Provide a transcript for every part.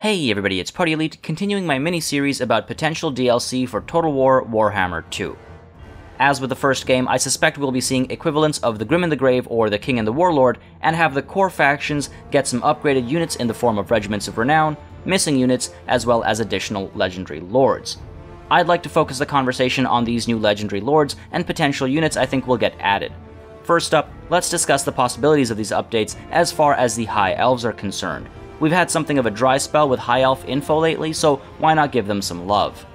Hey everybody, it's Party Elite, continuing my mini-series about potential DLC for Total War Warhammer 2. As with the first game, I suspect we'll be seeing equivalents of the Grim in the Grave or the King and the Warlord, and have the core factions get some upgraded units in the form of Regiments of Renown, missing units, as well as additional legendary lords. I'd like to focus the conversation on these new legendary lords and potential units I think will get added. First up, let's discuss the possibilities of these updates as far as the High Elves are concerned. We've had something of a dry spell with High Elf info lately, so why not give them some love?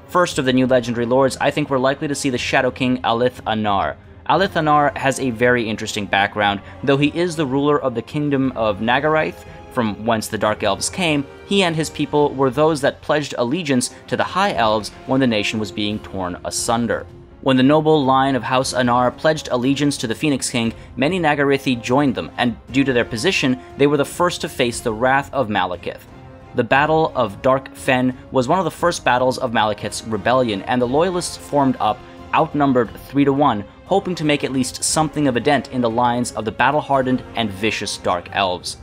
First of the new legendary lords, I think we're likely to see the Shadow King Eltharion. Eltharion has a very interesting background. Though he is the ruler of the kingdom of Nagaraith, from whence the Dark Elves came, he and his people were those that pledged allegiance to the High Elves when the nation was being torn asunder. When the noble line of House Anar pledged allegiance to the Phoenix King, many Nagarithi joined them, and due to their position, they were the first to face the wrath of Malekith. The Battle of Dark Fen was one of the first battles of Malekith's rebellion, and the Loyalists formed up, outnumbered 3-1, hoping to make at least something of a dent in the lines of the battle-hardened and vicious Dark Elves.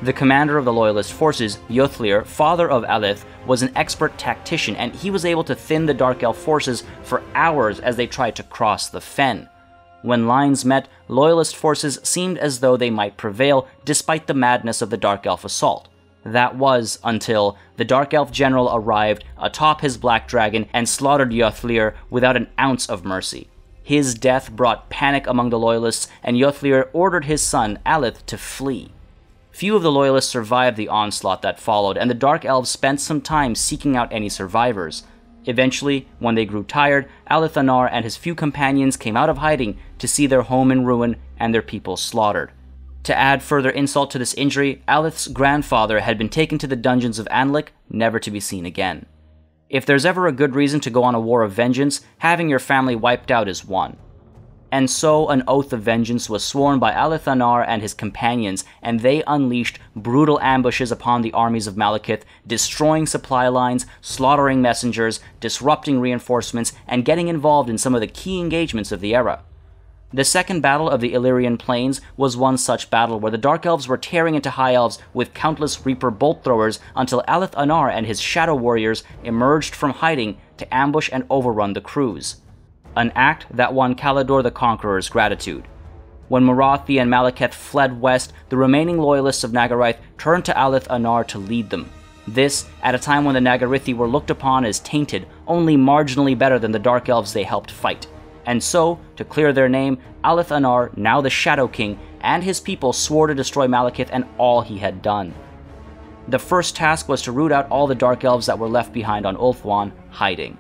The commander of the Loyalist forces, Eltharion, father of Alith, was an expert tactician, and he was able to thin the Dark Elf forces for hours as they tried to cross the Fen. When lines met, Loyalist forces seemed as though they might prevail despite the madness of the Dark Elf assault. That was until the Dark Elf general arrived atop his black dragon and slaughtered Eltharion without an ounce of mercy. His death brought panic among the Loyalists, and Eltharion ordered his son, Alith, to flee. Few of the Loyalists survived the onslaught that followed, and the Dark Elves spent some time seeking out any survivors. Eventually, when they grew tired, Eltharion and his few companions came out of hiding to see their home in ruin and their people slaughtered. To add further insult to this injury, Alith's grandfather had been taken to the dungeons of Anlik, never to be seen again. If there's ever a good reason to go on a war of vengeance, having your family wiped out is one. And so an oath of vengeance was sworn by Eltharion and his companions, and they unleashed brutal ambushes upon the armies of Malekith, destroying supply lines, slaughtering messengers, disrupting reinforcements, and getting involved in some of the key engagements of the era. The Second Battle of the Illyrian Plains was one such battle where the Dark Elves were tearing into High Elves with countless Reaper bolt throwers until Eltharion and his Shadow Warriors emerged from hiding to ambush and overrun the crews. An act that won Kalidor the Conqueror's gratitude. When Morathi and Malekith fled west, the remaining Loyalists of Nagaraith turned to Eltharion to lead them. This, at a time when the Nagarithi were looked upon as tainted, only marginally better than the Dark Elves they helped fight. And so, to clear their name, Eltharion, now the Shadow King, and his people swore to destroy Malekith and all he had done. The first task was to root out all the Dark Elves that were left behind on Ulthuan, hiding.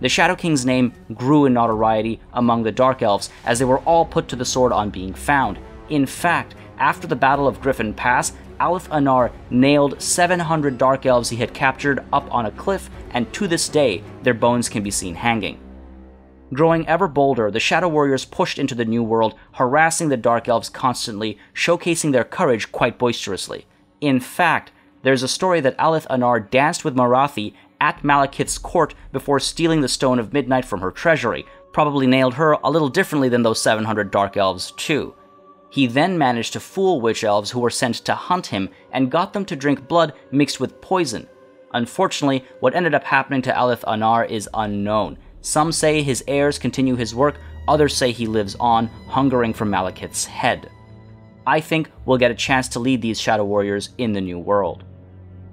The Shadow King's name grew in notoriety among the Dark Elves as they were all put to the sword on being found. In fact, after the Battle of Griffin Pass, Eltharion nailed 700 Dark Elves he had captured up on a cliff, and to this day, their bones can be seen hanging. Growing ever bolder, the Shadow Warriors pushed into the New World, harassing the Dark Elves constantly, showcasing their courage quite boisterously. In fact, there's a story that Eltharion danced with Morathi at Malekith's court before stealing the Stone of Midnight from her treasury, probably nailed her a little differently than those 700 Dark Elves too. He then managed to fool Witch Elves who were sent to hunt him and got them to drink blood mixed with poison. Unfortunately, what ended up happening to Eltharion is unknown. Some say his heirs continue his work, others say he lives on, hungering for Malekith's head. I think we'll get a chance to lead these Shadow Warriors in the New World.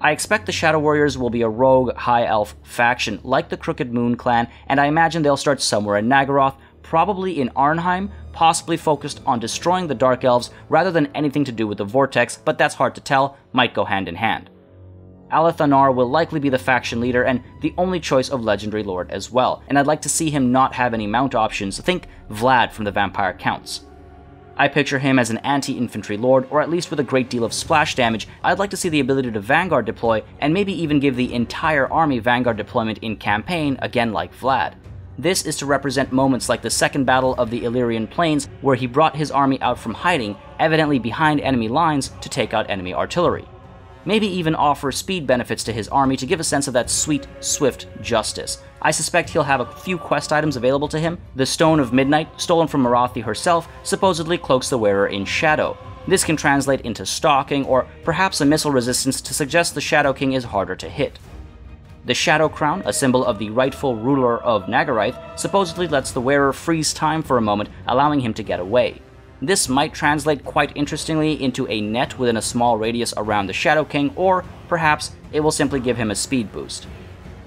I expect the Shadow Warriors will be a rogue High Elf faction, like the Crooked Moon clan, and I imagine they'll start somewhere in Nagaroth, probably in Arnheim, possibly focused on destroying the Dark Elves rather than anything to do with the Vortex, but that's hard to tell, might go hand in hand. Eltharion will likely be the faction leader and the only choice of Legendary Lord as well, and I'd like to see him not have any mount options. Think Vlad from the Vampire Counts. I picture him as an anti-infantry lord, or at least with a great deal of splash damage. I'd like to see the ability to Vanguard deploy, and maybe even give the entire army Vanguard deployment in campaign, again like Vlad. This is to represent moments like the Second Battle of the Illyrian Plains, where he brought his army out from hiding, evidently behind enemy lines, to take out enemy artillery. Maybe even offer speed benefits to his army to give a sense of that sweet, swift justice. I suspect he'll have a few quest items available to him. The Stone of Midnight, stolen from Morathi herself, supposedly cloaks the wearer in shadow. This can translate into stalking, or perhaps a missile resistance to suggest the Shadow King is harder to hit. The Shadow Crown, a symbol of the rightful ruler of Nagarythe, supposedly lets the wearer freeze time for a moment, allowing him to get away. This might translate quite interestingly into a net within a small radius around the Shadow King, or perhaps it will simply give him a speed boost.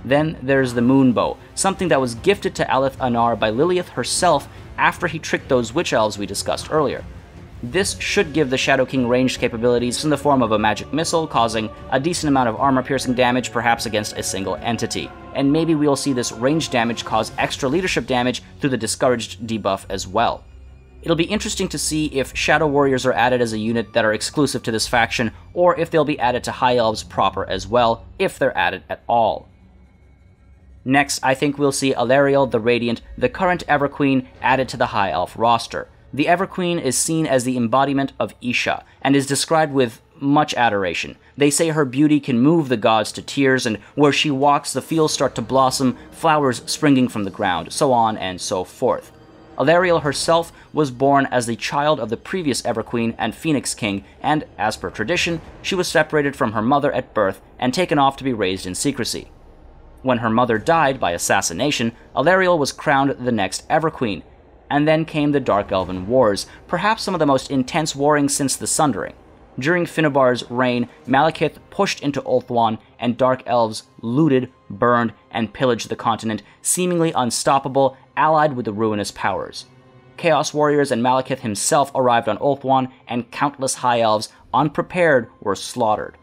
Then there's the Moonbow, something that was gifted to Aleth Anar by Lilith herself after he tricked those witch elves we discussed earlier. This should give the Shadow King ranged capabilities in the form of a magic missile, causing a decent amount of armor-piercing damage, perhaps against a single entity. And maybe we'll see this ranged damage cause extra leadership damage through the Discouraged debuff as well. It'll be interesting to see if Shadow Warriors are added as a unit that are exclusive to this faction, or if they'll be added to High Elves proper as well, if they're added at all. Next, I think we'll see Alarielle the Radiant, the current Everqueen, added to the High Elf roster. The Everqueen is seen as the embodiment of Isha, and is described with much adoration. They say her beauty can move the gods to tears, and where she walks the fields start to blossom, flowers springing from the ground, so on and so forth. Alarielle herself was born as the child of the previous Everqueen and Phoenix King, and, as per tradition, she was separated from her mother at birth and taken off to be raised in secrecy. When her mother died by assassination, Alarielle was crowned the next Everqueen, and then came the Dark Elven Wars, perhaps some of the most intense warring since the Sundering. During Finnebar's reign, Malekith pushed into Ulthuan, and Dark Elves looted, burned, and pillaged the continent, seemingly unstoppable, allied with the ruinous powers. Chaos Warriors and Malekith himself arrived on Ulthuan, and countless High Elves, unprepared, were slaughtered.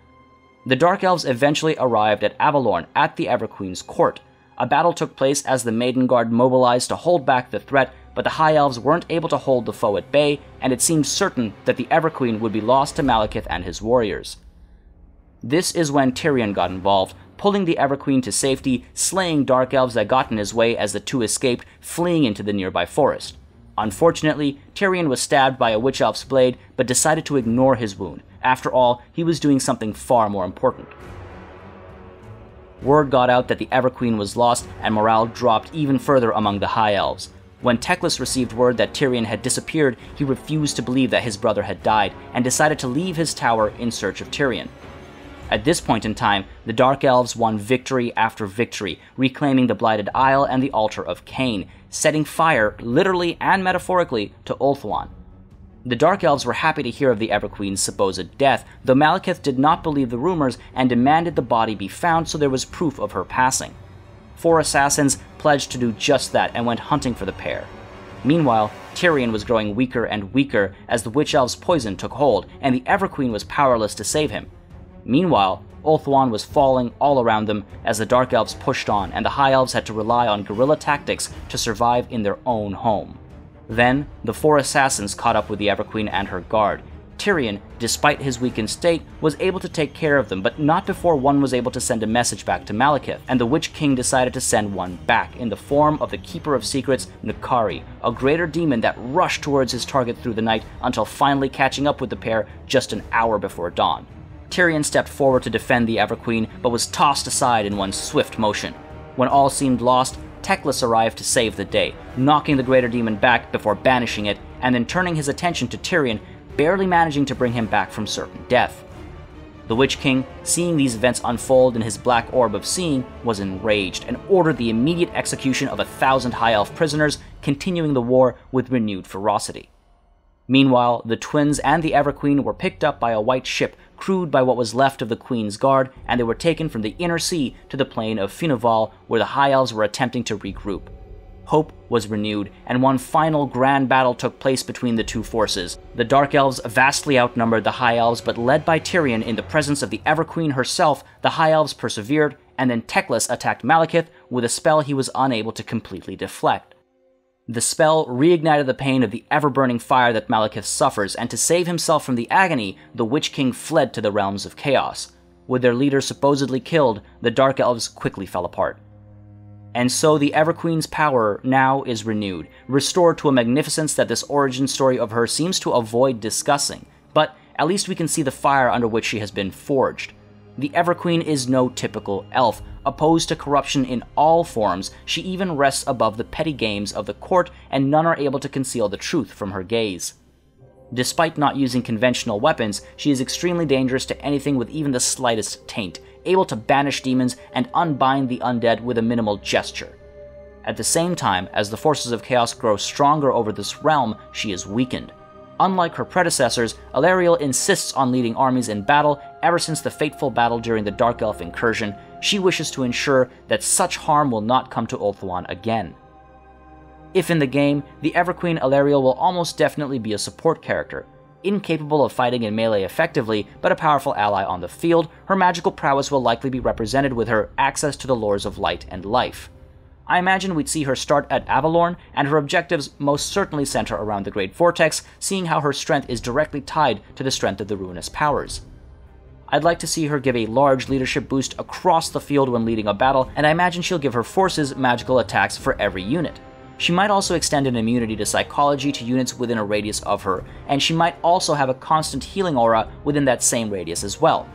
The Dark Elves eventually arrived at Avalorn at the Everqueen's court. A battle took place as the Maiden Guard mobilized to hold back the threat, but the High Elves weren't able to hold the foe at bay, and it seemed certain that the Everqueen would be lost to Malekith and his warriors. This is when Tyrion got involved, pulling the Everqueen to safety, slaying Dark Elves that got in his way as the two escaped, fleeing into the nearby forest. Unfortunately, Tyrion was stabbed by a Witch Elf's blade, but decided to ignore his wound. After all, he was doing something far more important. Word got out that the Everqueen was lost, and morale dropped even further among the High Elves. When Teclis received word that Tyrion had disappeared, he refused to believe that his brother had died, and decided to leave his tower in search of Tyrion. At this point in time, the Dark Elves won victory after victory, reclaiming the Blighted Isle and the Altar of Cain, setting fire, literally and metaphorically, to Ulthuan. The Dark Elves were happy to hear of the Everqueen's supposed death, though Malekith did not believe the rumors and demanded the body be found so there was proof of her passing. 4 assassins pledged to do just that and went hunting for the pair. Meanwhile, Tyrion was growing weaker and weaker as the Witch Elves' poison took hold, and the Everqueen was powerless to save him. Meanwhile, Ulthuan was falling all around them as the Dark Elves pushed on, and the High Elves had to rely on guerrilla tactics to survive in their own home. Then, the 4 assassins caught up with the Everqueen and her guard. Tyrion, despite his weakened state, was able to take care of them, but not before one was able to send a message back to Malekith, and the Witch King decided to send one back in the form of the Keeper of Secrets, Nukari, a greater demon that rushed towards his target through the night until finally catching up with the pair just an hour before dawn. Tyrion stepped forward to defend the Everqueen, but was tossed aside in one swift motion. When all seemed lost, Teclis arrived to save the day, knocking the greater demon back before banishing it, and then turning his attention to Tyrion, barely managing to bring him back from certain death. The Witch King, seeing these events unfold in his black orb of seeing, was enraged and ordered the immediate execution of 1,000 High Elf prisoners, continuing the war with renewed ferocity. Meanwhile, the twins and the Everqueen were picked up by a white ship crewed by what was left of the Queen's Guard, and they were taken from the Inner Sea to the plain of Finneval, where the High Elves were attempting to regroup. Hope was renewed, and one final grand battle took place between the two forces. The Dark Elves vastly outnumbered the High Elves, but led by Tyrion in the presence of the Everqueen herself, the High Elves persevered, and then Teclis attacked Malekith with a spell he was unable to completely deflect. The spell reignited the pain of the ever-burning fire that Malekith suffers, and to save himself from the agony, the Witch King fled to the realms of chaos. With their leader supposedly killed, the Dark Elves quickly fell apart. And so the Everqueen's power now is renewed, restored to a magnificence that this origin story of her seems to avoid discussing, but at least we can see the fire under which she has been forged. The Everqueen is no typical elf. Opposed to corruption in all forms, she even rests above the petty games of the court, and none are able to conceal the truth from her gaze. Despite not using conventional weapons, she is extremely dangerous to anything with even the slightest taint, able to banish demons and unbind the undead with a minimal gesture. At the same time, as the forces of chaos grow stronger over this realm, she is weakened. Unlike her predecessors, Alarielle insists on leading armies in battle. Ever since the fateful battle during the Dark Elf incursion, she wishes to ensure that such harm will not come to Ulthuan again. If in the game, the Everqueen Alarielle will almost definitely be a support character. Incapable of fighting in melee effectively, but a powerful ally on the field, her magical prowess will likely be represented with her access to the lores of light and life. I imagine we'd see her start at Avalorn, and her objectives most certainly center around the Great Vortex, seeing how her strength is directly tied to the strength of the Ruinous Powers. I'd like to see her give a large leadership boost across the field when leading a battle, and I imagine she'll give her forces magical attacks for every unit. She might also extend an immunity to psychology to units within a radius of her, and she might also have a constant healing aura within that same radius as well.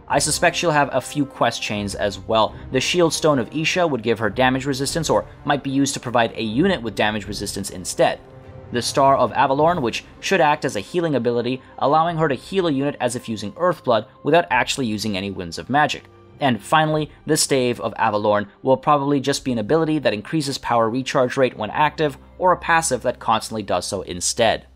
I suspect she'll have a few quest chains as well. The Shield Stone of Isha would give her damage resistance, or might be used to provide a unit with damage resistance instead. The Star of Avalorn, which should act as a healing ability, allowing her to heal a unit as if using Earthblood without actually using any Winds of Magic. And finally, the Stave of Avalorn will probably just be an ability that increases power recharge rate when active, or a passive that constantly does so instead.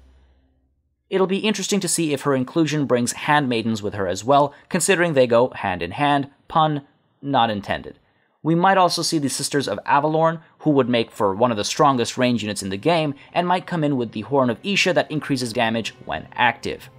It'll be interesting to see if her inclusion brings handmaidens with her as well, considering they go hand in hand, pun not intended. We might also see the Sisters of Avalorn, who would make for one of the strongest range units in the game, and might come in with the Horn of Isha that increases damage when active.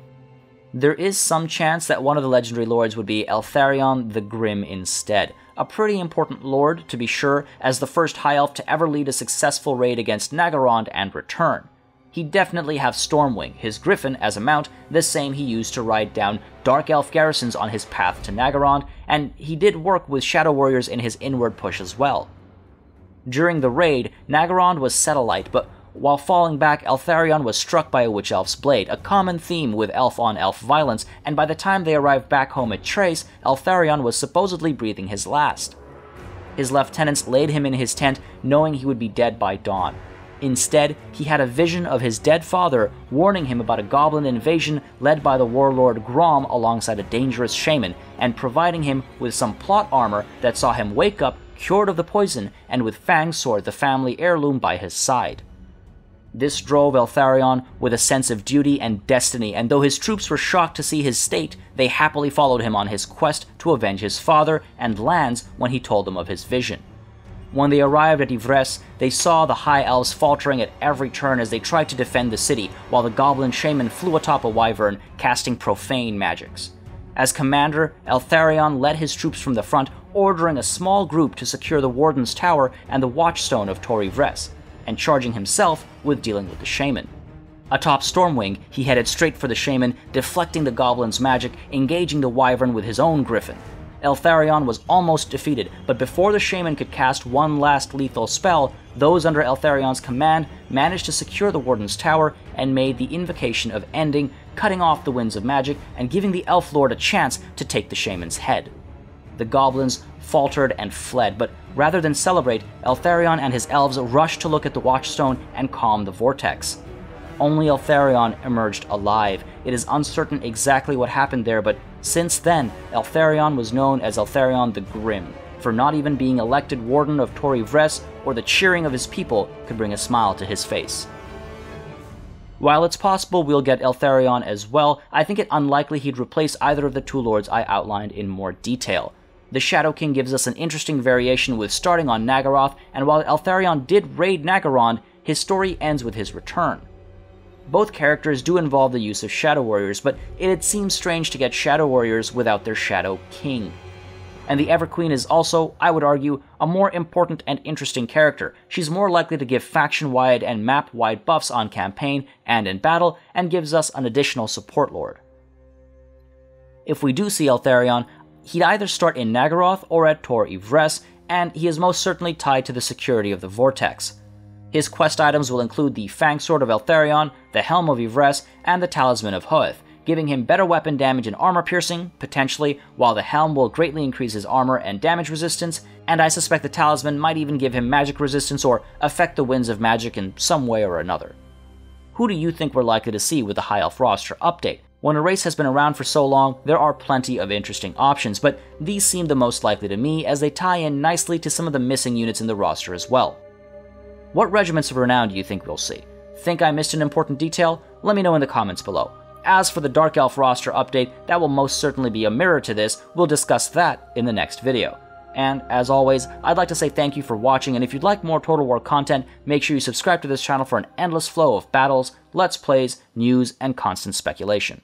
There is some chance that one of the legendary lords would be Eltharion the Grim instead. A pretty important lord, to be sure, as the first High Elf to ever lead a successful raid against Naggarond and return. He'd definitely have Stormwing, his griffin, as a mount, the same he used to ride down Dark Elf garrisons on his path to Naggarond, and he did work with Shadow Warriors in his inward push as well. During the raid, Naggarond was set alight, but while falling back, Eltharion was struck by a Witch Elf's blade, a common theme with elf-on-elf violence, and by the time they arrived back home at Trace, Eltharion was supposedly breathing his last. His lieutenants laid him in his tent, knowing he would be dead by dawn. Instead, he had a vision of his dead father, warning him about a goblin invasion led by the warlord Grom alongside a dangerous shaman, and providing him with some plot armor that saw him wake up, cured of the poison, and with Fang's sword, the family heirloom, by his side. This drove Eltharion with a sense of duty and destiny, and though his troops were shocked to see his state, they happily followed him on his quest to avenge his father and lands when he told them of his vision. When they arrived at Yvresse, they saw the High Elves faltering at every turn as they tried to defend the city, while the goblin shaman flew atop a wyvern, casting profane magics. As commander, Eltharion led his troops from the front, ordering a small group to secure the Warden's Tower and the Watchstone of Tor Yvresse, and charging himself with dealing with the shaman. Atop Stormwing, he headed straight for the shaman, deflecting the goblin's magic, engaging the wyvern with his own griffin. Eltharion was almost defeated, but before the shaman could cast one last lethal spell, those under Eltharion's command managed to secure the Warden's Tower and made the invocation of ending, cutting off the winds of magic and giving the Elf Lord a chance to take the shaman's head. The goblins faltered and fled, but rather than celebrate, Eltharion and his elves rushed to look at the Watchstone and calm the vortex. Only Eltharion emerged alive. It is uncertain exactly what happened there, but since then, Eltharion was known as Eltharion the Grim, for not even being elected Warden of Tor Yvresse or the cheering of his people could bring a smile to his face. While it's possible we'll get Eltharion as well, I think it unlikely he'd replace either of the two lords I outlined in more detail. The Shadow King gives us an interesting variation with starting on Naggaroth, and while Eltharion did raid Naggarond, his story ends with his return. Both characters do involve the use of Shadow Warriors, but it'd seem strange to get Shadow Warriors without their Shadow King. And the Everqueen is also, I would argue, a more important and interesting character. She's more likely to give faction-wide and map-wide buffs on campaign and in battle, and gives us an additional support lord. If we do see Eltharion, he'd either start in Naggaroth or at Tor Yvresse, and he is most certainly tied to the security of the Vortex. His quest items will include the Fang Sword of Eltharion, the Helm of Yvresse, and the Talisman of Hoeth, giving him better weapon damage and armor piercing, potentially, while the Helm will greatly increase his armor and damage resistance, and I suspect the Talisman might even give him magic resistance or affect the winds of magic in some way or another. who do you think we're likely to see with the High Elf roster update? When a race has been around for so long, there are plenty of interesting options, but these seem the most likely to me as they tie in nicely to some of the missing units in the roster as well. What regiments of renown do you think we'll see? Think I missed an important detail? Let me know in the comments below. As for the Dark Elf roster update, that will most certainly be a mirror to this. We'll discuss that in the next video. And as always, I'd like to say thank you for watching, and if you'd like more Total War content, make sure you subscribe to this channel for an endless flow of battles, let's plays, news, and constant speculation.